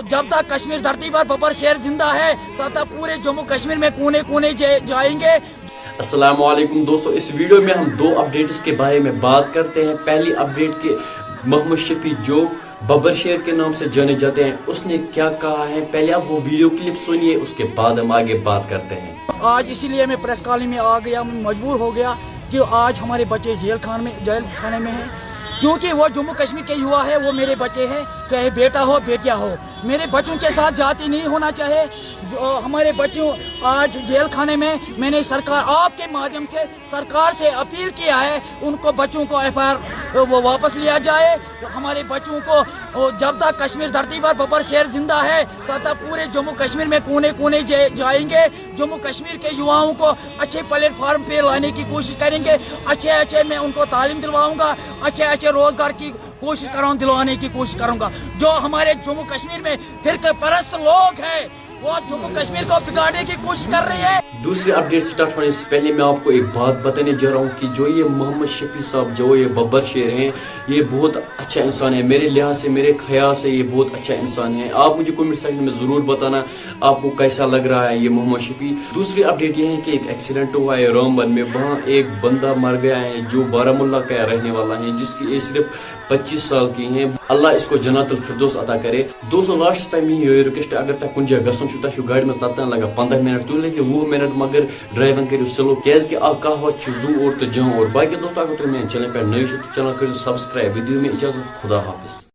जब तक कश्मीर धरती पर बब्बर शेर जिंदा है तब तक पूरे जम्मू कश्मीर में कोने कोने जाएंगे। अस्सलाम वालेकुम दोस्तों, इस वीडियो में हम दो अपडेट्स के बारे में बात करते हैं। पहली अपडेट के मोहम्मद शफी जो बब्बर शेर के नाम से जाने जाते हैं, उसने क्या कहा है, पहले आप वो वीडियो क्लिप सुनिए, उसके बाद हम आगे बात करते हैं। आज इसीलिए मैं प्रेस कॉलोनी में आ गया, मजबूर हो गया कि आज हमारे बच्चे जेल खाने में हैं, क्योंकि वो जम्मू कश्मीर के युवा है, वो मेरे बच्चे हैं, चाहे बेटा हो बेटिया हो। मेरे बच्चों के साथ जाति नहीं होना चाहिए। जो हमारे बच्चों आज जेल खाने में, मैंने सरकार आपके माध्यम से सरकार से अपील किया है, उनको बच्चों को FIR वो वापस लिया जाए। हमारे बच्चों को जब तक कश्मीर धरती पर बब्बर शेर जिंदा है तब तक पूरे जम्मू कश्मीर में कोने कोने जाएंगे। जम्मू कश्मीर के युवाओं को अच्छे प्लेटफार्म पे लाने की कोशिश करेंगे। अच्छे मैं उनको तालीम दिलवाऊंगा, अच्छे रोजगार की कोशिश दिलवाने की कोशिश करूंगा। जो हमारे जम्मू कश्मीर में फिरके परस्त लोग हैं, वो जम्मू कश्मीर को बिगाड़ने की कोशिश कर रही है। दूसरी अपडेट स्टार्ट होने से पहले मैं आपको एक बात बताने जा रहा हूँ कि जो ये मोहम्मद शफी साहब, जो ये बब्बर शेर हैं, ये बहुत अच्छा इंसान है। मेरे लिहाज से, मेरे ख्याल से ये बहुत अच्छा इंसान है। आप मुझे कमेंट सेक्शन में जरूर बताना आपको कैसा लग रहा है ये मोहम्मद शफी। दूसरी अपडेट ये है कि एक एक्सीडेंट हुआ है रामबन में, वहाँ एक बंदा मर गया है जो बारामुल्ला का रहने वाला है, जिसकी एज सिर्फ 25 साल की है। अल्लाह इसको जन्नतुल फिरदौस अता करे। दोस्तों लास्ट टाइम ये रिक्वेस्ट, अगर तक कुछ जगह गसन गाड़ी में तत्न लगा 15 मिनट, तुम लेकिन 20 मिनट मगर ड्राइविंग करो स्लो, क्या कहावत जू और तो जहाँ और बाकी। दोस्तों अगर तुम मेरे चैनल पर नए तो चैनल करो सब्सक्राइब। वीडियो में इजाजत, खुदा हाफिज।